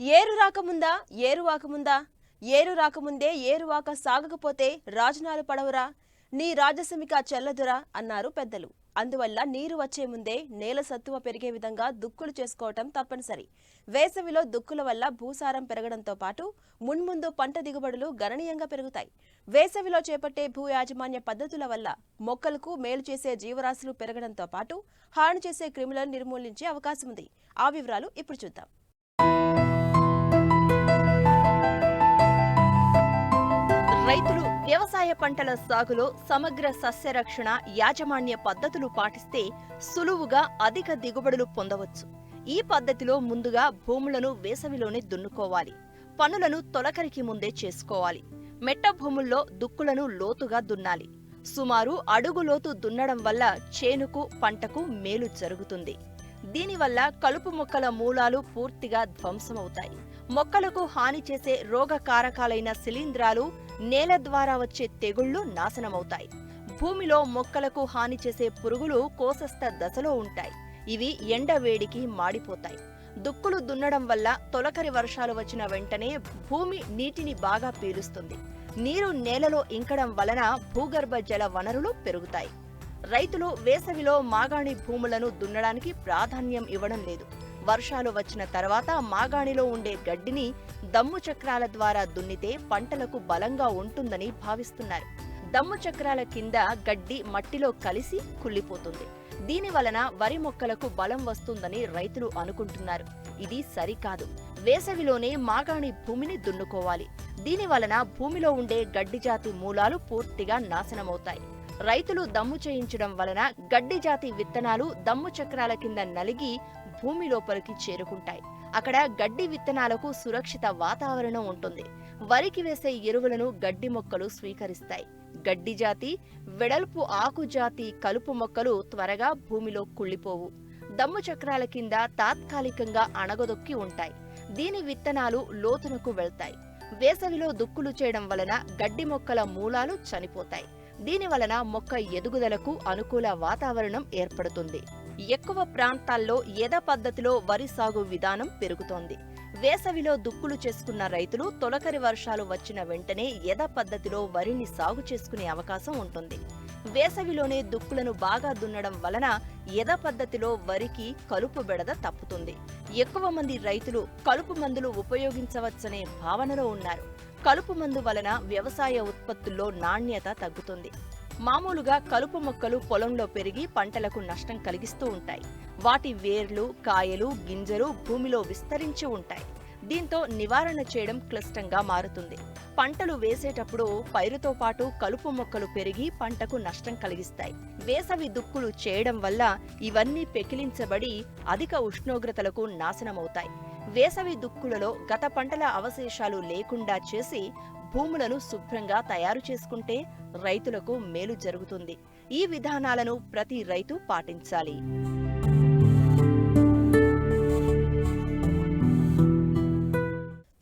ఏరు రాకముందా ఏరువాకముందా ఏరు రాకముందే ఏరువాక సాగకపోతే రాజనాలు పడవురా నీ రాజసమిక చెల్లదురా అన్నారు పెద్దలు. అందువల్ల నీరు వచ్చే ముందే నేల సత్తువ పెరిగే విధంగా దుక్కులు చేసుకోవటం తప్పనిసరి. వేసవిలో దుక్కుల వల్ల భూసారం పెరగడంతో పాటు మున్ముందు పంట దిగుబడులు గణనీయంగా పెరుగుతాయి. వేసవిలో చేపట్టే భూ యాజమాన్య పద్ధతుల వల్ల మొక్కలకు మేలు చేసే జీవరాశులు పెరగడంతో పాటు హాని చేసే క్రిములను నిర్మూలించే అవకాశం ఉంది. ఆ వివరాలు ఇప్పుడు చూద్దాం. రైతులు వ్యవసాయ పంటల సాగులో సమగ్ర సస్యరక్షణ యాజమాన్య పద్ధతులు పాటిస్తే సులువుగా అధిక దిగుబడులు పొందవచ్చు. ఈ పద్ధతిలో ముందుగా భూములను వేసవిలోనే దున్నుకోవాలి. పనులను తొలకరికి ముందే చేసుకోవాలి. మెట్ట భూముల్లో దుక్కులను లోతుగా దున్నాలి. సుమారు అడుగు లోతు దున్నడం వల్ల చేనుకు పంటకు మేలు జరుగుతుంది. దీనివల్ల కలుపు మొక్కల మూలాలు పూర్తిగా ధ్వంసమవుతాయి. మొక్కలకు హాని చేసే రోగకారకాలైన శిలీంధ్రాలు, నేల ద్వారా వచ్చే తెగుళ్లు నాశనమవుతాయి. భూమిలో మొక్కలకు హాని చేసే పురుగులు కోసస్థ దశలో ఉంటాయి. ఇవి ఎండ వేడికి మాడిపోతాయి. దుక్కులు దున్నడం వల్ల తొలకరి వర్షాలు వచ్చిన వెంటనే భూమి నీటిని బాగా పీలుస్తుంది. నీరు నేలలో ఇంకడం వలన భూగర్భ జల వనరులు పెరుగుతాయి. రైతులు వేసవిలో మాగాణి భూములను దున్నడానికి ప్రాధాన్యం ఇవ్వడం లేదు. వర్షాలు వచ్చిన తర్వాత మాగాణిలో ఉండే గడ్డిని దమ్ము చక్రాల ద్వారా దున్నితే పంటలకు బలంగా ఉంటుందని భావిస్తున్నారు. దమ్ము చక్రాల కింద గడ్డి మట్టిలో కలిసి కుళ్ళిపోతుంది. దీని వలన వరి మొక్కలకు బలం వస్తుందని రైతులు అనుకుంటున్నారు. ఇది సరికాదు. వేసవిలోనే మాగాణి భూమిని దున్నుకోవాలి. దీని వలన భూమిలో ఉండే గడ్డి జాతి మూలాలు పూర్తిగా నాశనమవుతాయి. రైతులు దమ్ము చేయించడం వలన గడ్డి జాతి విత్తనాలు దమ్ము చక్రాల కింద నలిగి భూమి లోపలికి చేరుకుంటాయి. అక్కడ గడ్డి విత్తనాలకు సురక్షిత వాతావరణం ఉంటుంది. వరికి వేసే ఎరువులను గడ్డి మొక్కలు స్వీకరిస్తాయి. గడ్డి జాతి, వెడల్పు ఆకు జాతి కలుపు మొక్కలు త్వరగా భూమిలో కుళ్ళిపోవు. దమ్ము చక్రాల కింద తాత్కాలికంగా అణగదొక్కి ఉంటాయి. దీని విత్తనాలు లోతునకు వెళ్తాయి. వేసవిలో దుక్కులు చేయడం వలన గడ్డి మొక్కల మూలాలు చనిపోతాయి. దీని వలన మొక్క ఎదుగుదలకు అనుకూల వాతావరణం ఏర్పడుతుంది. ఎక్కువ ప్రాంతాల్లో ఎద పద్ధతిలో వరి సాగు విధానం పెరుగుతోంది. వేసవిలో దుక్కులు చేసుకున్న రైతులు తొలకరి వర్షాలు వచ్చిన వెంటనే ఎద పద్ధతిలో వరిని సాగు చేసుకునే అవకాశం ఉంటుంది. వేసవిలోనే దుక్కులను బాగా దున్నడం వలన ఎద పద్ధతిలో వరికి కలుపు బెడద తప్పుతుంది. ఎక్కువ మంది రైతులు కలుపు మందులు ఉపయోగించవచ్చనే భావనలో ఉన్నారు. కలుపు మందు వలన వ్యవసాయ ఉత్పత్తుల్లో నాణ్యత తగ్గుతుంది. మామూలుగా కలుపు మొక్కలు పొలంలో పెరిగి పంటలకు నష్టం కలిగిస్తూ ఉంటాయి. వాటి వేర్లు, కాయలు, గింజలు భూమిలో విస్తరించి ఉంటాయి. దీంతో నివారణ చేయడం క్లిష్టంగా మారుతుంది. పంటలు వేసేటప్పుడు పైరుతో పాటు కలుపు మొక్కలు పెరిగి పంటకు నష్టం కలిగిస్తాయి. వేసవి దుక్కులు చేయడం వల్ల ఇవన్నీ పెకిలించబడి అధిక ఉష్ణోగ్రతలకు నాశనమవుతాయి. వేసవి దుక్కులలో గత పంటల అవశేషాలు లేకుండా చేసి భూములను శుభ్రంగా తయారు చేసుకుంటే రైతులకు మేలు జరుగుతుంది. ఈ విధానాలను ప్రతి రైతు పాటించాలి.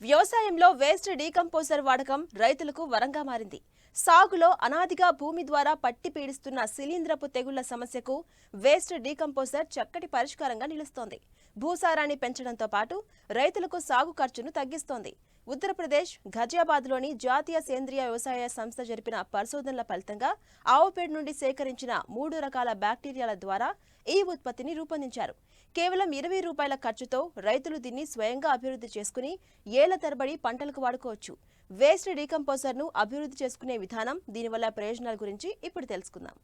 వ్యవసాయంలో వేస్ట్ డీకంపోజర్ వాడకం రైతులకు వరంగా మారింది. సాగులో అనాదిగా భూమి ద్వారా పట్టి పీడిస్తున్న శిలీంధ్రపు తెగుళ్ల సమస్యకు వేస్ట్ డీకంపోజర్ చక్కటి పరిష్కారంగా నిలుస్తోంది. భూసారాన్ని పెంచడంతో పాటు రైతులకు సాగు ఖర్చును తగ్గిస్తోంది. ఉత్తరప్రదేశ్ ఘజియాబాద్లోని జాతీయ సేంద్రియ వ్యవసాయ సంస్థ జరిపిన పరిశోధనల ఫలితంగా ఆవుపేడ నుండి సేకరించిన 3 రకాల బ్యాక్టీరియాల ద్వారా ఈ ఉత్పత్తిని రూపొందించారు. కేవలం 20 రూపాయల ఖర్చుతో రైతులు దీన్ని స్వయంగా అభివృద్ధి చేసుకుని ఏళ్ల తరబడి పంటలకు వాడుకోవచ్చు. వేస్ట్ డీకంపోజర్ ను అభివృద్ధి చేసుకునే విధానం, దీనివల్ల ప్రయోజనాల గురించి ఇప్పుడు తెలుసుకుందాం.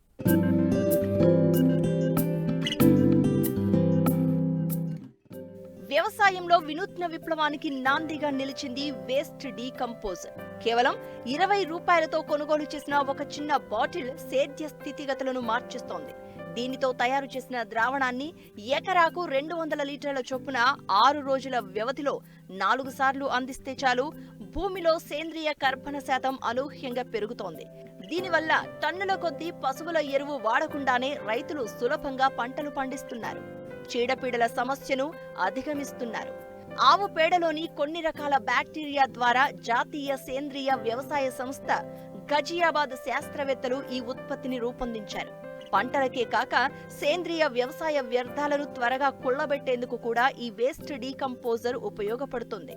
వ్యవసాయంలో వినూత్న విప్లవానికి నాందిగా నిలిచింది వేస్ట్ డీకంపోజర్. కేవలం 20 రూపాయలతో కొనుగోలు చేసిన ఒక చిన్న బాటిల్ సేద్య స్థితిగతులను మార్చేస్తోంది. దీనితో తయారు చేసిన ద్రావణాన్ని ఎకరాకు 200 లీటర్ల చొప్పున 6 రోజుల వ్యవధిలో 4 సార్లు అందిస్తే చాలు భూమిలో సేంద్రియ కర్బన శాతం అనూహ్యంగా పెరుగుతోంది. దీనివల్ల టన్నుల కొద్దీ పశువుల ఎరువు వాడకుండానే రైతులు సులభంగా పంటలు పండిస్తున్నారు. చీడపీడల సమస్యను అధిగమిస్తున్నారు. ఆవు పేడలోని కొన్ని రకాల బ్యాక్టీరియా ద్వారా జాతీయ సేంద్రియ వ్యవసాయ సంస్థ ఘజియాబాద్ శాస్త్రవేత్తలు ఈ ఉత్పత్తిని రూపొందించారు. పంటలకే కాక సేంద్రియ వ్యవసాయ వ్యర్థాలను త్వరగా కుళ్లబెట్టేందుకు కూడా ఈ వేస్ట్ డీకంపోజర్ ఉపయోగపడుతుంది.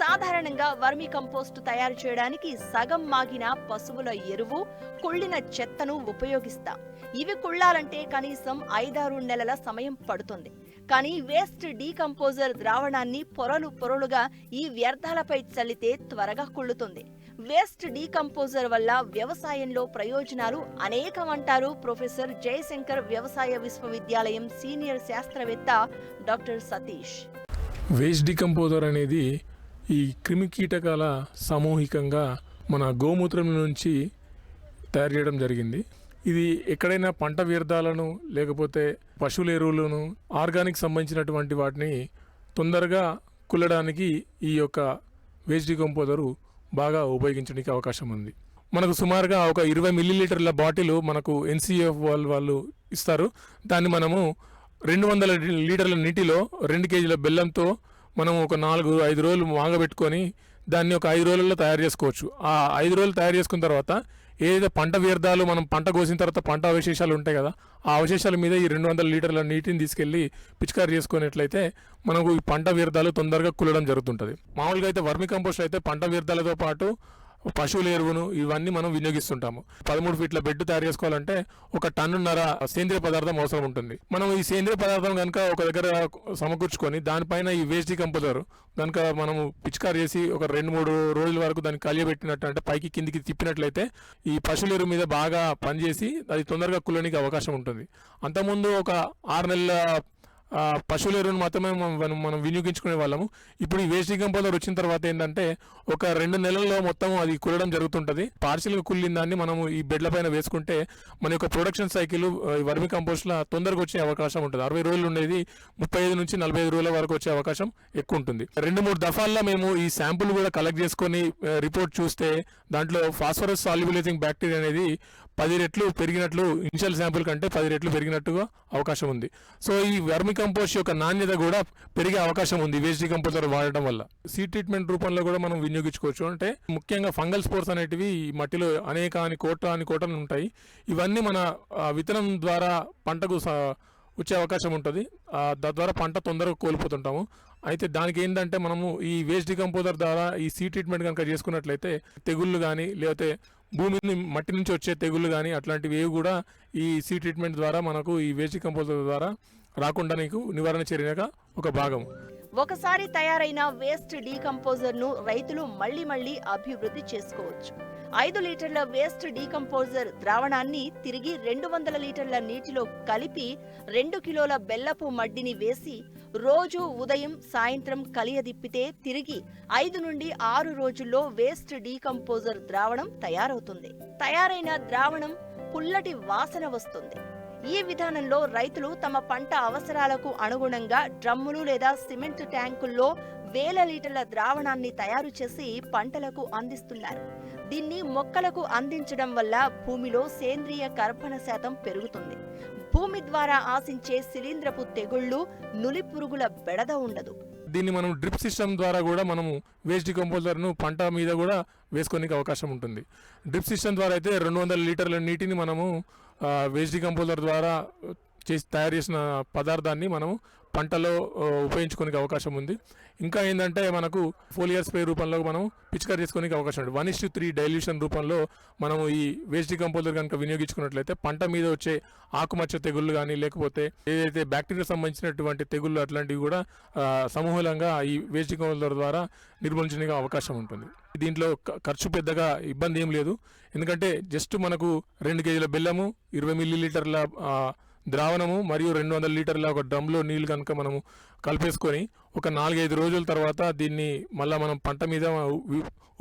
సాధారణంగా వర్మి కంపోస్ట్ తయారు చేయడానికి సగం మాగిన పశువుల ఎరువు, కుళ్ళిన చెత్తను ఉపయోగిస్తాం. ఇవి కుళ్ళాలంటే కనీసం 5-6 నెలల సమయం పడుతుంది. కానీ వేస్ట్ డీకంపోజర్ ద్రావణాన్ని పొరలుగా ఈ వ్యర్థాలపై చల్లితే త్వరగా కుళ్ళుతుంది. వేస్ట్ డీకంపోజర్ వల్ల వ్యవసాయంలో ప్రయోజనాలు అనేకమంటారు ప్రొఫెసర్ జయశంకర్ వ్యవసాయ విశ్వవిద్యాలయం సీనియర్ శాస్త్రవేత్త డాక్టర్ సతీష్. వేస్ట్ డీకంపోజర్ అనేది ఈ క్రిమి కీటకాల సామూహికంగా మన గోమూత్రం నుంచి తయారు చేయడం జరిగింది. ఇది ఎక్కడైనా పంట వ్యర్థాలను లేకపోతే పశువుల ఎరువులను ఆర్గానిక్ సంబంధించినటువంటి వాటిని తొందరగా కుల్లడానికి ఈ యొక్క వేస్ట్ డీకంపోజరు బాగా ఉపయోగించడానికి అవకాశం ఉంది. మనకు సుమారుగా ఒక 20 మిల్లీలీటర్ల బాటిల్ మనకు ఎన్సీఎఫ్ వాళ్ళు ఇస్తారు. దాన్ని మనము 200 లీటర్ల నీటిలో 2 కేజీల బెల్లంతో మనం ఒక 4-5 రోజులు మాగబెట్టుకొని దాన్ని ఒక 5 రోజుల్లో తయారు చేసుకోవచ్చు. ఆ 5 రోజులు తయారు చేసుకున్న తర్వాత ఏదైతే పంట వ్యర్థాలు మనం పంట కోసిన తర్వాత పంట అవశేషాలు ఉంటాయి కదా, ఆ అవశేషాల మీద ఈ 200 లీటర్ల నీటిని తీసుకెళ్లి పిచికారి చేసుకున్నట్లయితే మనకు ఈ పంట వ్యర్థాలు తొందరగా కుల్లడం జరుగుతుంటుంది. మామూలుగా అయితే వర్మి కంపోస్ట్ అయితే పంట వ్యర్థాలతో పాటు పశువుల ఎరువును ఇవన్నీ మనం వినియోగిస్తుంటాము. 13 ఫీట్ల బెడ్ తయారు చేసుకోవాలంటే 1.5 టన్నుల సేంద్రియ పదార్థం అవసరం ఉంటుంది. మనం ఈ సేంద్రియ పదార్థం కనుక ఒక దగ్గర సమకూర్చుకొని దానిపైన ఈ వేస్ట్ డీకంపోజర్ కనుక మనము పిచికారి చేసి ఒక 2-3 రోజుల వరకు దాన్ని కలియబెట్టినట్టు అంటే పైకి కిందికి తిప్పినట్లయితే ఈ పశువుల ఎరువు మీద బాగా పనిచేసి అది తొందరగా కుల్లడానికి అవకాశం ఉంటుంది. అంతకుముందు ఒక 6 నెలల పశువుల ఎరువును మాత్రమే మనం వినియోగించుకునే వాళ్ళము. ఇప్పుడు ఈ వేస్ట్ డీకంపోజర్ వచ్చిన తర్వాత ఏంటంటే ఒక 2 నెలల్లో మొత్తం అది కుల్లడం జరుగుతుంటుంది. పార్షియల్గా కుళ్ళిన దాన్ని మనము ఈ బెడ్ల పైన వేసుకుంటే మన యొక్క ప్రొడక్షన్ సైకిల్ వర్మి కంపోస్ట్లో తొందరగా వచ్చే అవకాశం ఉంటుంది. 60 రోజులు ఉండేది 35 నుంచి 45 రోజుల వరకు వచ్చే అవకాశం ఎక్కువ ఉంటుంది. 2-3 దఫాల్లో మేము ఈ శాంపుల్ కూడా కలెక్ట్ చేసుకొని రిపోర్ట్ చూస్తే దాంట్లో ఫాస్ఫరస్ సాల్యుబిలైజింగ్ బ్యాక్టీరియా అనేది 10 రెట్లు పెరిగినట్లు, ఇనిషియల్ శాంపుల్ కంటే 10 రెట్లు పెరిగినట్టుగా అవకాశం ఉంది. సో ఈ వర్మి కంపోస్ట్ యొక్క నాణ్యత కూడా పెరిగే అవకాశం ఉంది వేస్ట్ డీకంపోజర్ వాడటం వల్ల. సీడ్ ట్రీట్మెంట్ రూపంలో కూడా మనం వినియోగించుకోవచ్చు. అంటే ముఖ్యంగా ఫంగల్ స్పోర్స్ అనేటివి ఈ మట్టిలో అనేక కోటలు ఉంటాయి. ఇవన్నీ మన విత్తనం ద్వారా పంటకు వచ్చే అవకాశం ఉంటుంది. తద్వారా పంట తొందరగా కోల్పోతుంటాము. అయితే దానికి ఏంటంటే మనము ఈ వేస్ట్ డీకంపోజర్ ద్వారా ఈ సీడ్ ట్రీట్మెంట్ కనుక చేసుకున్నట్లయితే తెగుళ్ళు కానీ లేకపోతే భూమిని మట్టి నుంచి వచ్చే తెగుళ్ళు కానీ అట్లాంటివి ఏవి కూడా ఈ సీడ్ ట్రీట్మెంట్ ద్వారా మనకు ఈ వేస్ట్ డీకంపోజర్ ద్వారా రాకుండా నీకు నివారణ చర్యగా ఒక భాగం. ఒకసారి తయారైన వేస్ట్ డీకంపోజర్ ను రైతులు మళ్లీ అభివృద్ధి చేసుకోవచ్చు. 5 లీటర్ల వేస్ట్ డీకంపోజర్ ద్రావణాన్ని తిరిగి 200 లీటర్ల నీటిలో కలిపి 2 కిలోల బెల్లపు మడ్డిని వేసి రోజు ఉదయం సాయంత్రం కలియదిప్పితే తిరిగి 5 నుండి 6 రోజుల్లో వేస్ట్ డీకంపోజర్ ద్రావణం తయారవుతుంది. తయారైన ద్రావణం పుల్లటి వాసన వస్తుంది. ఈ విధానంలో రైతులు తమ పంట అవసరాలకు అనుగుణంగా డ్రమ్ములు లేదా సిమెంట్ ట్యాంకుల్లో వేల లీటర్ల ద్రావణాన్ని తయారు చేసి పంటలకు అందిస్తున్నారు. దీన్ని మొక్కలకు అందించడం వల్ల భూమిలో సేంద్రియ కర్బన శాతం పెరుగుతుంది. భూమి ద్వారా ఆశించే శిలీంద్రపు తెగుళ్లు, నులి పురుగుల బెడద ఉండదు. దీన్ని మనం డ్రిప్ సిస్టమ్ ద్వారా కూడా మనము వేస్ట్ డీకంపోజర్ను పంట మీద కూడా వేసుకోనికి అవకాశం ఉంటుంది. డ్రిప్ సిస్టమ్ ద్వారా అయితే 200 లీటర్ల నీటిని మనము వేస్ట్ డీకంపోజర్ ద్వారా తయారు చేసిన పదార్థాన్ని మనము పంటలో ఉపయోగించుకోనికి అవకాశం ఉంది. ఇంకా ఏంటంటే మనకు ఫోలియర్ స్ప్రే రూపంలో మనం పిచికారి చేసుకోనికి అవకాశం ఉంది. 1:3 డైల్యూషన్ రూపంలో మనము ఈ వేస్ట్ డీకంపోజర్ కనుక వినియోగించుకున్నట్లయితే పంట మీద వచ్చే ఆకుమచ్చ తెగుళ్ళు కానీ లేకపోతే ఏదైతే బ్యాక్టీరియా సంబంధించినటువంటి తెగుళ్ళు అట్లాంటివి కూడా సమూలంగా ఈ వేస్ట్ డీకంపోజర్ ద్వారా నిర్మూలించడానికి అవకాశం ఉంటుంది. దీంట్లో ఖర్చు పెద్దగా ఇబ్బంది ఏం లేదు. ఎందుకంటే జస్ట్ మనకు 2 కేజీల బెల్లము, 20 మిల్లీలీటర్ల ద్రావణము మరియు 200 లీటర్ల ఒక డ్రమ్లో నీళ్ళు కనుక మనము కలిపేసుకొని ఒక 4-5 రోజుల తర్వాత దీన్ని మళ్ళీ మనం పంట మీద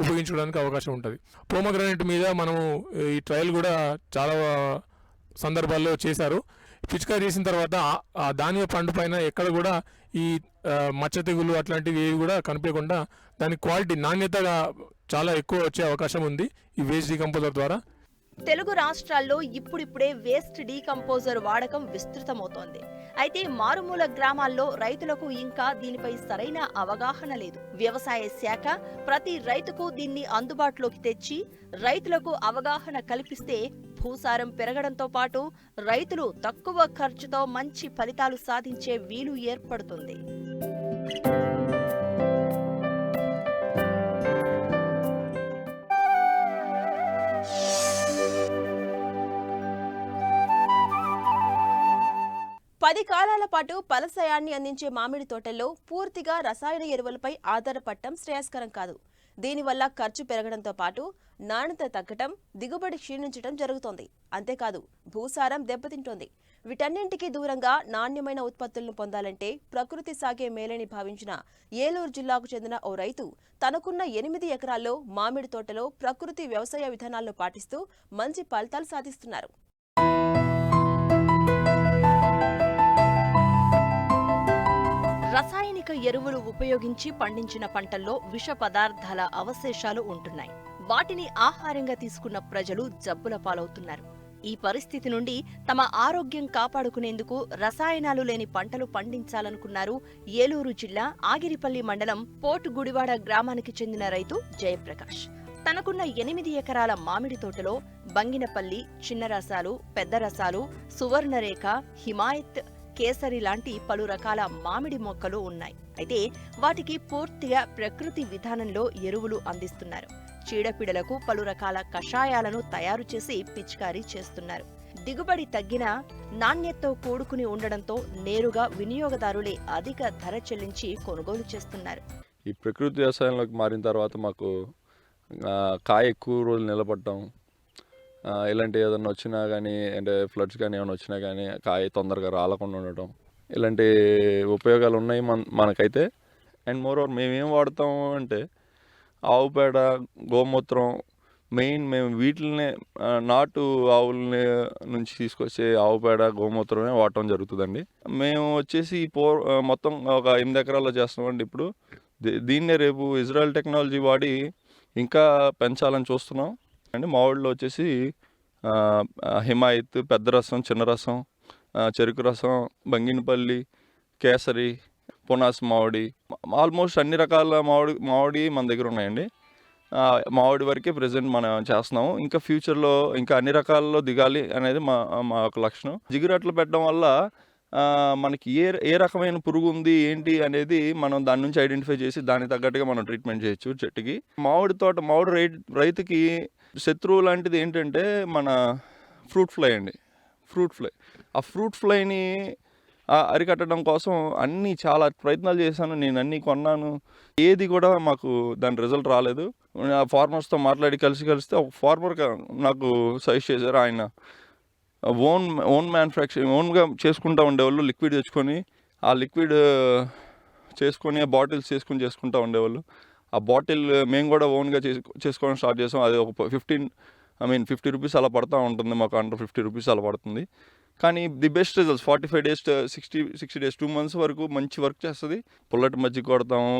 ఉపయోగించుకోవడానికి అవకాశం ఉంటుంది. పోమగ్రానైట్ మీద మనము ఈ ట్రయల్ కూడా చాలా సందర్భాల్లో చేశారు. పిచికారి చేసిన తర్వాత ఆ ధాన్య పండు పైన ఎక్కడ కూడా ఈ మచ్చ తెగులు అట్లాంటివి ఏవి కూడా కనిపించకుండా దాని క్వాలిటీ నాణ్యతగా చాలా ఎక్కువ వచ్చే అవకాశం ఉంది ఈ వేస్ట్ డీకంపోజర్ ద్వారా. తెలుగు రాష్ట్రాల్లో ఇప్పుడిప్పుడే వేస్ట్ డీకంపోజర్ వాడకం విస్తృతమవుతోంది. అయితే మారుమూల గ్రామాల్లో రైతులకు ఇంకా దీనిపై సరైన అవగాహన లేదు. వ్యవసాయ శాఖ ప్రతి రైతుకు దీన్ని అందుబాటులోకి తెచ్చి రైతులకు అవగాహన కల్పిస్తే భూసారం పెరగడంతో పాటు రైతులు తక్కువ ఖర్చుతో మంచి ఫలితాలు సాధించే వీలు ఏర్పడుతుంది. పది కాలాల పాటు ఫలసాయాన్ని అందించే మామిడి తోటల్లో పూర్తిగా రసాయన ఎరువులపై ఆధారపడటం శ్రేయస్కరం కాదు. దీనివల్ల ఖర్చు పెరగడంతో పాటు నాణ్యత తగ్గటం, దిగుబడి క్షీణించడం జరుగుతోంది. అంతేకాదు భూసారం దెబ్బతింటోంది. వీటన్నింటికీ దూరంగా నాణ్యమైన ఉత్పత్తులను పొందాలంటే ప్రకృతి సాగే మేలని భావించిన ఏలూరు జిల్లాకు చెందిన ఓ రైతు తనకున్న 8 ఎకరాల్లో మామిడి తోటలో ప్రకృతి వ్యవసాయ విధానాలను పాటిస్తూ మంచి ఫలితాలు సాధిస్తున్నారు. రసాయనిక ఎరువులు ఉపయోగించి పండించిన పంటల్లో విష పదార్థాల అవశేషాలు ఉంటున్నాయి. వాటిని ఆహారంగా తీసుకున్న ప్రజలు జబ్బుల పాలవుతున్నారు. ఈ పరిస్థితి నుండి తమ ఆరోగ్యం కాపాడుకునేందుకు రసాయనాలు లేని పంటలు పండించాలనుకున్నారు ఏలూరు జిల్లా ఆగిరిపల్లి మండలం పోర్టు గుడివాడ గ్రామానికి చెందిన రైతు జయప్రకాష్. తనకున్న 8 ఎకరాల మామిడి తోటలో బంగినపల్లి, చిన్న రసాలు, పెద్ద రసాలు, సువర్ణరేఖ, హిమాయత్, కేసరి లాంటి పలు రకాల మామిడి మొక్కలు ఉన్నాయి. అయితే వాటికి పూర్తిగా ప్రకృతి విధానంలో ఎరువులు అందిస్తున్నారు. చీడపీడలకు పలు రకాల కషాయాలను తయారు చేసి పిచికారీ చేస్తున్నారు. దిగుబడి తగ్గినా నాణ్యతతో కూడుకుని ఉండడంతో నేరుగా వినియోగదారులే అధిక ధర చెల్లించి కొనుగోలు చేస్తున్నారు. ఈ ప్రకృతి వ్యవసాయంలోకి మారిన తర్వాత మాకు కాయ ఎక్కువ రోజులు నిలబడటం, ఇలాంటి ఏదైనా వచ్చినా కానీ, అంటే ఫ్లడ్స్ కానీ ఏమైనా వచ్చినా కానీ కాయ తొందరగా రాలకుండా ఉండటం, ఇలాంటి ఉపయోగాలు ఉన్నాయి మనకైతే. అండ్ మోరోవర్ మేమేం వాడతాం అంటే ఆవు పేడ, గోమూత్రం, మెయిన్ మేము వీటిల్నే నాటు ఆవులని నుంచి తీసుకొచ్చే ఆవు పేడ, గోమూత్రమే వాడటం జరుగుతుందండి. మేము వచ్చేసి మొత్తం ఒక 8 ఎకరాల్లో చేస్తున్నామండి. ఇప్పుడు దీన్నే రేపు ఇజ్రాయెల్ టెక్నాలజీ వాడి ఇంకా పెంచాలని చూస్తున్నాం అండి. మామిడిలో వచ్చేసి హిమాయత్, పెద్ద రసం, చిన్న రసం, చెరుకు రసం, బంగినపల్లి, కేసరి, పునాస్ మామిడి, ఆల్మోస్ట్ అన్ని రకాల మామిడి మన దగ్గర ఉన్నాయండి. మామిడి వరకే ప్రజెంట్ మనం చేస్తున్నాము. ఇంకా ఫ్యూచర్లో ఇంకా అన్ని రకాలలో దిగాలి అనేది మా యొక్క లక్ష్యం. జిగురట్లు పెట్టడం వల్ల మనకి ఏ రకమైన పురుగు ఉంది ఏంటి అనేది మనం దాని నుంచి ఐడెంటిఫై చేసి దానికి తగ్గట్టుగా మనం ట్రీట్మెంట్ చేయొచ్చు చెట్టుకి. మామిడి రైతుకి శత్రువు లాంటిది ఏంటంటే మన ఫ్రూట్ ఫ్లై అండి. ఆ ఫ్రూట్ ఫ్లైని అరికట్టడం కోసం చాలా ప్రయత్నాలు చేశాను. నేను అన్నీ కొన్నాను, ఏది కూడా మాకు దాని రిజల్ట్ రాలేదు. ఫార్మర్స్తో మాట్లాడి కలిస్తే ఒక ఫార్మర్ నాకు సజెస్ట్ చేశారు. ఆయన ఓన్ మ్యానుఫ్యాక్చరింగ్ ఓన్గా చేసుకుంటూ ఉండేవాళ్ళు. లిక్విడ్ తెచ్చుకొని ఆ లిక్విడ్ చేసుకొని బాటిల్స్ చేసుకుంటూ ఉండేవాళ్ళు. ఆ బాటిల్ మేము కూడా ఓన్గా చేసుకోవడం స్టార్ట్ చేసాం. అది ఒక 50 రూపీస్ అలా పడుతూ ఉంటుంది. మాకు అండర్ 50 రూపీస్ అలా పడుతుంది. కానీ the best results 45 days 60 days 2 months వరకు మంచి వర్క్ చేస్తుంది. పుల్లటి మజ్జిగ కొడతాము,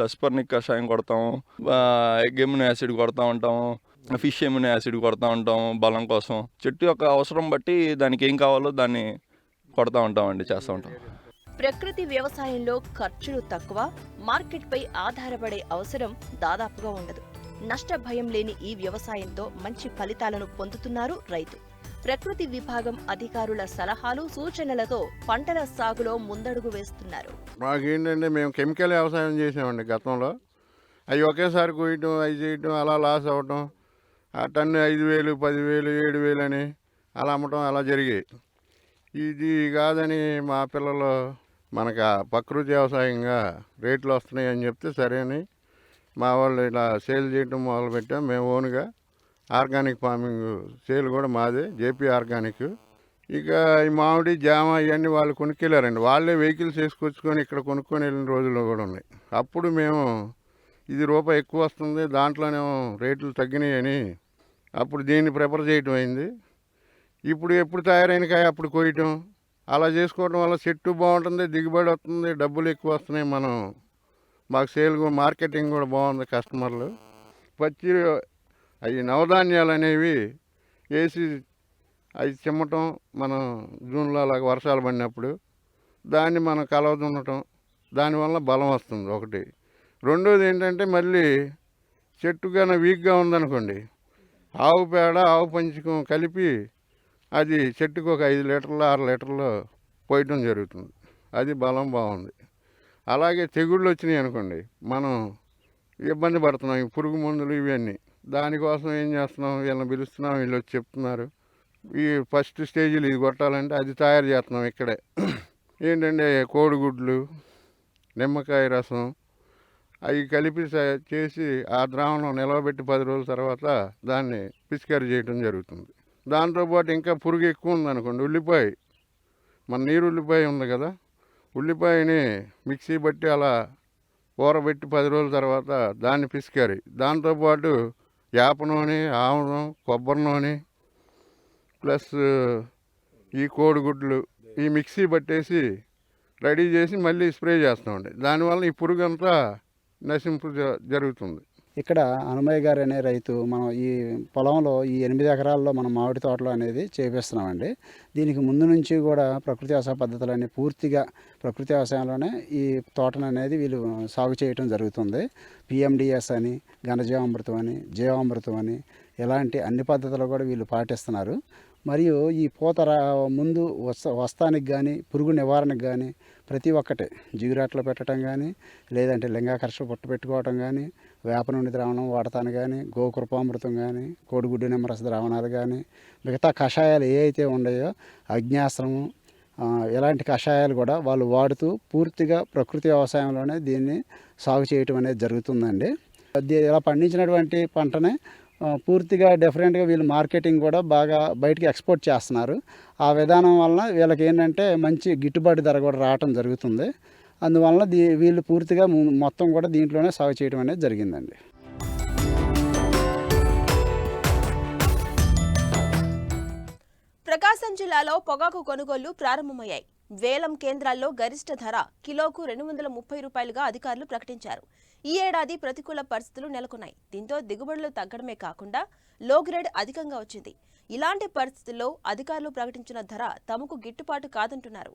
దస్పర్నిక్ కషాయం కొడతాము, ఎగ్ ఎమ్యూనో యాసిడ్ కొడతా ఉంటాము, ఫిష్ ఎమ్యూనో యాసిడ్ కొడతా ఉంటాం బలం కోసం. చెట్టు యొక్క అవసరం బట్టి దానికి ఏం కావాలో దాన్ని కొడతా ఉంటామండి, చేస్తూ ఉంటాం. ప్రకృతి వ్యవసాయంలో ఖర్చులు తక్కువ, మార్కెట్పై ఆధారపడే అవసరం దాదాపుగా ఉండదు. నష్ట భయం లేని ఈ వ్యవసాయంతో మంచి ఫలితాలను పొందుతున్నారు రైతు. ప్రకృతి విభాగం అధికారుల సలహాలు, సూచనలతో పంటల సాగులో ముందడుగు వేస్తున్నారు. మాకేంటంటే మేము కెమికల్ వ్యవసాయం చేసామండి గతంలో. అవి ఒకేసారి కోయటం, అవి చేయటం, అలా లాస్ అవ్వటం, ఆ టన్ను 5,000, 10,000, 7,000 అని అలా అమ్మటం అలా జరిగాయి. ఇది కాదని మా పిల్లలు మనకు ప్రకృతి వ్యవసాయంగా రేట్లు వస్తున్నాయి అని చెప్తే సరే అని మా వాళ్ళు ఇలా సేల్ చేయటం మొదలుపెట్టాం. మేము ఓన్గా ఆర్గానిక్ ఫార్మింగ్ సేల్ కూడా మాదే, జేపీ ఆర్గానిక్. ఇక ఈ మామిడి, జామ ఇవన్నీ వాళ్ళు కొనుక్కెళ్ళారండి. వాళ్ళే వెహికల్స్ వేసుకొచ్చుకొని ఇక్కడ కొనుక్కొని వెళ్ళిన రోజులు కూడా ఉన్నాయి. అప్పుడు మేము ఇది రూపాయి ఎక్కువ వస్తుంది, దాంట్లోనేమో రేట్లు తగ్గినాయి అని అప్పుడు దీన్ని ప్రిఫర్ చేయటం అయింది. ఇప్పుడు ఎప్పుడు తయారైన కాయ అప్పుడు కోయటం, అలా చేసుకోవడం వల్ల చెట్టు బాగుంటుంది, దిగుబడి వస్తుంది, డబ్బులు ఎక్కువ వస్తున్నాయి. మాకు సేల్ మార్కెటింగ్ కూడా బాగుంది. కస్టమర్లు పచ్చి అవి నవధాన్యాలు అనేవి వేసి అవి చిమ్మటం, మనం జూన్లో అలాగ వర్షాలు పడినప్పుడు దాన్ని మనం కలవ దున్నటం, దానివల్ల బలం వస్తుంది ఒకటి. రెండోది ఏంటంటే మళ్ళీ చెట్టు కన్నా వీక్గా ఉందనుకోండి, ఆవు పేడ ఆవు పంచకం కలిపి అది చెట్టుకు ఒక 5 లీటర్లు 6 లీటర్లు పోయటం జరుగుతుంది. అది బలం బాగుంది. అలాగే తెగుళ్ళు వచ్చినాయి అనుకోండి, మనం ఇబ్బంది పడుతున్నాం, ఈ పురుగు మందులు ఇవన్నీ. దానికోసం ఏం చేస్తున్నాం, వీళ్ళని పిలుస్తున్నాం, వీళ్ళు వచ్చి చెప్తున్నారు. ఈ ఫస్ట్ స్టేజీలు ఇది కొట్టాలంటే అది తయారు చేస్తున్నాం ఇక్కడే. ఏంటంటే కోడిగుడ్లు, నిమ్మకాయ రసం అవి కలిపి చేసి ఆ ద్రావణం నిలవబెట్టి 10 రోజుల తర్వాత దాన్ని పిచికారీ చేయడం జరుగుతుంది. దాంతోపాటు ఇంకా పురుగు ఎక్కువ ఉందనుకోండి, ఉల్లిపాయ, మన నీరు ఉల్లిపాయ ఉంది కదా, ఉల్లిపాయని మిక్సీ బట్టి అలా ఊరబెట్టి 10 రోజుల తర్వాత దాన్ని పిచికారీ. దాంతోపాటు వేప నూనె, ఆముదం, కొబ్బరి నూనె ప్లస్ ఈ కోడిగుడ్లు ఈ మిక్సీ పట్టేసి రెడీ చేసి మళ్ళీ స్ప్రే చేస్తామండి. దానివల్ల ఈ పురుగు అంతా నశింపు జరుగుతుంది. ఇక్కడ హనుమయ్య గారు అనే రైతు మనం ఈ పొలంలో ఈ 8 ఎకరాల్లో మనం మామిడి తోటలో అనేది చేపిస్తున్నామండి. దీనికి ముందు నుంచి కూడా ప్రకృతి వ్యవసాయ పద్ధతులన్నీ పూర్తిగా ప్రకృతి వ్యవసాయంలోనే ఈ తోటను అనేది వీళ్ళు సాగు చేయటం జరుగుతుంది. పిఎండిఎస్ అని, ఘనజీవామృతం అని, జీవామృతం అని ఇలాంటి అన్ని పద్ధతులు కూడా వీళ్ళు పాటిస్తున్నారు. మరియు ఈ పూత ముందు వస్తానికి కానీ పురుగు నివారణకు కానీ ప్రతి ఒక్కటి జిగురాట్లో పెట్టడం కానీ, లేదంటే లింగాకర్షణ పుట్ట పెట్టుకోవటం కానీ, వేప నూనె ద్రావణం వాడతాను కానీ, గోకృపామృతం కానీ, కోడిగుడ్డు నిమ్మరస ద్రావణాలు కానీ, మిగతా కషాయాలు ఏ అయితే ఉన్నాయో అగ్న్యాస్త్రము ఇలాంటి కషాయాలు కూడా వాళ్ళు వాడుతూ పూర్తిగా ప్రకృతి వ్యవసాయంలోనే దీన్ని సాగు చేయటం అనేది జరుగుతుందండి. ఇలా పండించినటువంటి పంటనే పూర్తిగా డిఫరెంట్గా వీళ్ళు మార్కెటింగ్ కూడా బాగా బయటికి ఎక్స్పోర్ట్ చేస్తున్నారు. ఆ విధానం వలన వీళ్ళకి ఏంటంటే మంచి గిట్టుబాటు ధర కూడా రావటం జరుగుతుంది. అందువలన వీళ్ళు పూర్తిగా మొత్తం కూడా దీంట్లోనే సాగు చేయడం అనేది జరిగిందండి. ప్రకాశం జిల్లాలో పొగాకు కొనుగోళ్లు ప్రారంభమయ్యాయి. వేలం కేంద్రాల్లో గరిష్ట ధర కిలోకు 230 రూపాయలుగా అధికారులు ప్రకటించారు. ఈ ఏడాది ప్రతికూల పరిస్థితులు నెలకొన్నాయి. దీంతో దిగుబడులు తగ్గడమే కాకుండా లో గ్రేడ్ అధికంగా వచ్చింది. ఇలాంటి పరిస్థితుల్లో అధికారులు ప్రకటించిన ధర తమకు గిట్టుబాటు కాదంటున్నారు.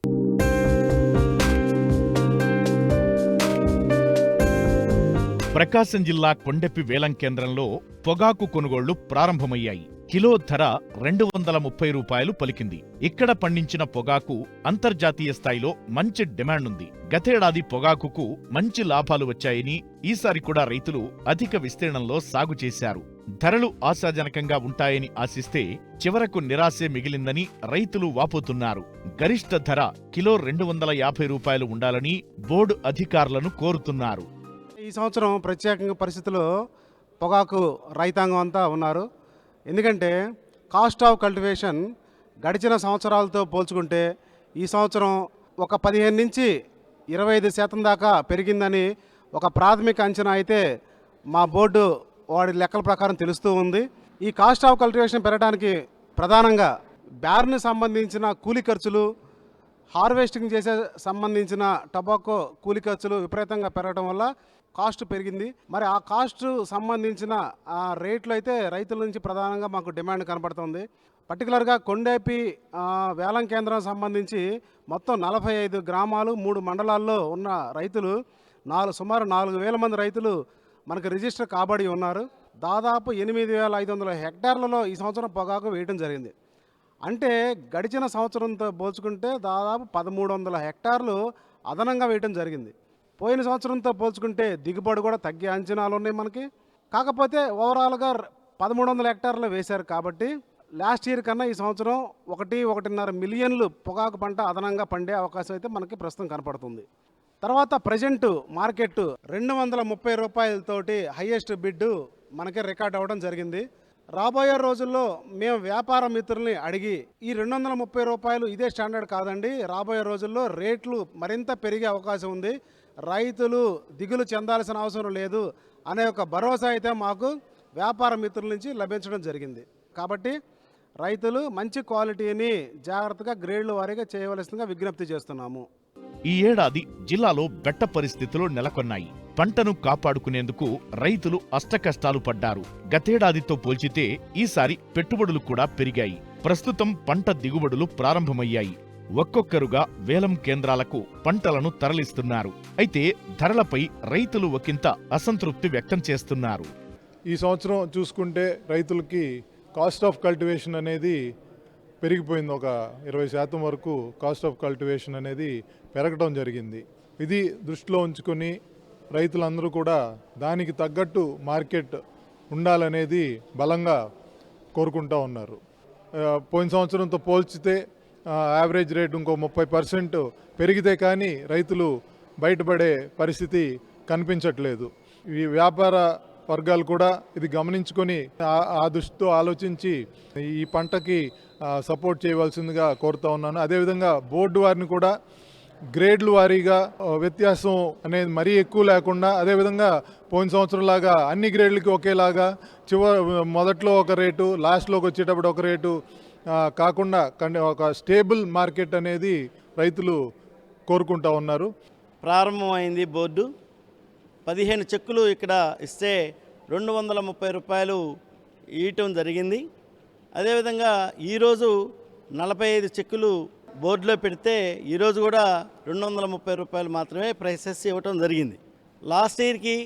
ప్రకాశం జిల్లా కొండెపి వేలం కేంద్రంలో పొగాకు కొనుగోళ్లు ప్రారంభమయ్యాయి. కిలో ధర 230 రూపాయలు పలికింది. ఇక్కడ పండించిన పొగాకు అంతర్జాతీయ స్థాయిలో మంచి డిమాండ్ ఉంది. గతేడాది పొగాకుకు మంచి లాభాలు వచ్చాయని ఈసారి కూడా రైతులు అధిక విస్తీర్ణంలో సాగు చేశారు. ధరలు ఆశాజనకంగా ఉంటాయని ఆశిస్తే చివరకు నిరాశే మిగిలిందని రైతులు వాపోతున్నారు. గరిష్ట ధర కిలో 250 రూపాయలు ఉండాలని బోర్డు అధికారులను కోరుతున్నారు. ఈ సంవత్సరం ప్రత్యేకంగా పరిస్థితుల్లో పొగాకు రైతాంగం అంతా ఉన్నారు. ఎందుకంటే కాస్ట్ ఆఫ్ కల్టివేషన్ గడిచిన సంవత్సరాలతో పోల్చుకుంటే ఈ సంవత్సరం ఒక 15 నుంచి 25% దాకా పెరిగిందని ఒక ప్రాథమిక అంచనా అయితే మా బోర్డు వాడి లెక్కల ప్రకారం తెలుస్తూ ఉంది. ఈ కాస్ట్ ఆఫ్ కల్టివేషన్ పెరగడానికి ప్రధానంగా బ్యార్న్ సంబంధించిన కూలీ ఖర్చులు, హార్వెస్టింగ్ చేసే సంబంధించిన టొబాకో కూలీ ఖర్చులు విపరీతంగా పెరగడం వల్ల కాస్ట్ పెరిగింది. మరి ఆ కాస్ట్ సంబంధించిన ఆ రేట్లు అయితే రైతుల నుంచి ప్రధానంగా మాకు డిమాండ్ కనపడుతుంది. పర్టికులర్గా కొండేపి వేలం కేంద్రం సంబంధించి మొత్తం 45 గ్రామాలు 3 మండలాల్లో ఉన్న రైతులు సుమారు 4,000 మంది రైతులు మనకు రిజిస్టర్ కాబడి ఉన్నారు. దాదాపు 8,500 హెక్టార్లలో ఈ సంవత్సరం పొగాకు వేయడం జరిగింది. అంటే గడిచిన సంవత్సరంతో పోల్చుకుంటే దాదాపు 1,300 హెక్టార్లు అదనంగా వేయడం జరిగింది. పోయిన సంవత్సరంతో పోల్చుకుంటే దిగుబడి కూడా తగ్గే అంచనాలు ఉన్నాయి మనకి. కాకపోతే ఓవరాల్గా 1,300 హెక్టార్లు వేశారు కాబట్టి లాస్ట్ ఇయర్ కన్నా ఈ సంవత్సరం 1.5 మిలియన్లు పొగాకు పంట అదనంగా పండే అవకాశం అయితే మనకి ప్రస్తుతం కనపడుతుంది. తర్వాత ప్రజెంట్ మార్కెట్ 230 రూపాయలతోటి హైయెస్ట్ బిడ్ మనకి రికార్డ్ అవ్వడం జరిగింది. రాబోయే రోజుల్లో మేము వ్యాపార మిత్రుల్ని అడిగి ఈ 230 రూపాయలు ఇదే స్టాండర్డ్ కాదండి, రాబోయే రోజుల్లో రేట్లు మరింత పెరిగే అవకాశం ఉంది, రైతులు దిగులు చెందాల్సిన అవసరం లేదు అనే ఒక భరోసా అయితే మాకు వ్యాపార మిత్రుల నుంచి లభించడం జరిగింది. కాబట్టి రైతులు మంచి క్వాలిటీని జాగ్రత్తగా గ్రేడ్ల వారీగా చేయవలసిందిగా విజ్ఞప్తి చేస్తున్నాము. ఈ ఏడాది జిల్లాలో బెట్ట పరిస్థితులు నెలకొన్నాయి. పంటను కాపాడుకునేందుకు రైతులు అష్టకష్టాలు పడ్డారు. గతేడాదితో పోల్చితే ఈసారి పెట్టుబడులు కూడా పెరిగాయి. ప్రస్తుతం పంట దిగుబడులు ప్రారంభమయ్యాయి. ఒక్కొక్కరుగా వేలం కేంద్రాలకు పంటలను తరలిస్తున్నారు. అయితే ధరలపై రైతులు ఒకంత అసంతృప్తి వ్యక్తం చేస్తున్నారు. ఈ సంవత్సరం చూసుకుంటే రైతులకి కాస్ట్ ఆఫ్ కల్టివేషన్ అనేది పెరిగిపోయింది. ఒక 20% వరకు కాస్ట్ ఆఫ్ కల్టివేషన్ అనేది పెరగడం జరిగింది. ఇది దృష్టిలో ఉంచుకొని రైతులందరూ కూడా దానికి తగ్గట్టు మార్కెట్ ఉండాలనేది బలంగా కోరుకుంటూ ఉన్నారు. పోయిన సంవత్సరంతో పోల్చితే యావరేజ్ రేట్ ఇంకో 30% పెరిగితే కానీ రైతులు బయటపడే పరిస్థితి కనిపించట్లేదు. ఈ వ్యాపార వర్గాలు కూడా ఇది గమనించుకొని ఆ దృష్టితో ఆలోచించి ఈ పంటకి సపోర్ట్ చేయవలసిందిగా కోరుతా ఉన్నాను. అదేవిధంగా బోర్డు వారిని కూడా గ్రేడ్లు వారీగా వ్యత్యాసం అనేది మరీ ఎక్కువ లేకుండా, అదేవిధంగా పోయిన సంవత్సరం లాగా అన్ని గ్రేడ్లకి ఒకేలాగా మొదట్లో ఒక రేటు లాస్ట్లోకి వచ్చేటప్పుడు ఒక రేటు కాకుండా ఒక స్టేబుల్ మార్కెట్ అనేది రైతులు కోరుకుంటా ఉన్నారు. ప్రారంభమైంది బోర్డు. 15 చెక్కులు ఇక్కడ ఇస్తే 230 రూపాయలు ఇవ్వటం జరిగింది. అదేవిధంగా ఈరోజు 45 చెక్కులు బోర్డులో పెడితే ఈరోజు కూడా 230 రూపాయలు మాత్రమే ప్రైసెస్ ఇవ్వటం జరిగింది. లాస్ట్ ఇయర్కి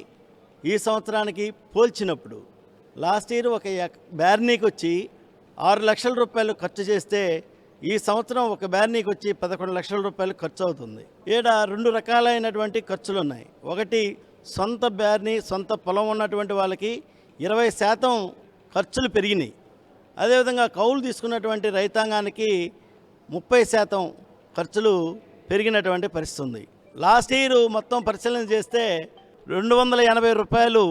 ఈ సంవత్సరానికి పోల్చినప్పుడు లాస్ట్ ఇయర్ ఒక బ్యార్నీకి వచ్చి 6 లక్షల రూపాయలు ఖర్చు చేస్తే ఈ సంవత్సరం ఒక బ్యార్నీకి వచ్చి 11 లక్షల రూపాయలు ఖర్చు అవుతుంది. ఈడ 2 రకాలైనటువంటి ఖర్చులు ఉన్నాయి. ఒకటి సొంత బ్యార్నీ సొంత పొలం ఉన్నటువంటి వాళ్ళకి 20% ఖర్చులు పెరిగినాయి. అదేవిధంగా కౌలు తీసుకున్నటువంటి రైతాంగానికి 30% ఖర్చులు పెరిగినటువంటి పరిస్థితి ఉంది. లాస్ట్ ఇయర్ మొత్తం పరిశీలన చేస్తే 280 రూపాయలు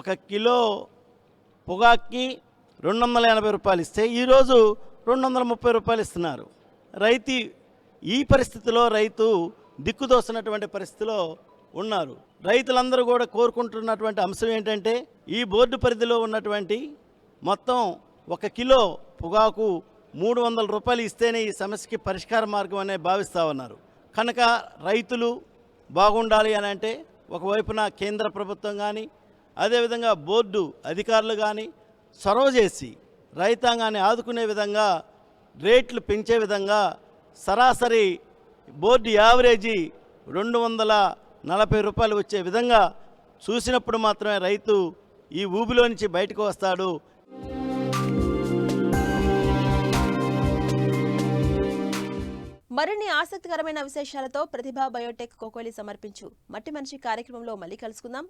ఒక కిలో పొగాక్కి 280 రూపాయలు ఇస్తే ఈరోజు 230 రూపాయలు ఇస్తున్నారు. రైతు ఈ పరిస్థితిలో రైతు దిక్కుదోసినటువంటి పరిస్థితిలో ఉన్నారు. రైతులందరూ కూడా కోరుకుంటున్నటువంటి అంశం ఏంటంటే ఈ బోర్డు పరిధిలో ఉన్నటువంటి మొత్తం ఒక కిలో పొగాకు 300 రూపాయలు ఇస్తేనే ఈ సమస్యకి పరిష్కార మార్గం అనే భావిస్తూ ఉన్నారు. కనుక రైతులు బాగుండాలి అని అంటే ఒకవైపున కేంద్ర ప్రభుత్వం కానీ అదేవిధంగా బోర్డు అధికారులు కానీ చొరవ చేసి రైతాంగాన్ని ఆదుకునే విధంగా రేట్లు పెంచే విధంగా సరాసరి బోర్డు యావరేజీ 240 రూపాయలు వచ్చే విధంగా చూసినప్పుడు మాత్రమే రైతు ఈ ఊబిలో నుంచి బయటకు వస్తాడు. మరిన్ని ఆసక్తికరమైన విశేషాలతో ప్రతిభా బయోటెక్ కోకోలి సమర్పించు మట్టి మనిషి కార్యక్రమంలో మళ్ళీ కలుసుకుందాం.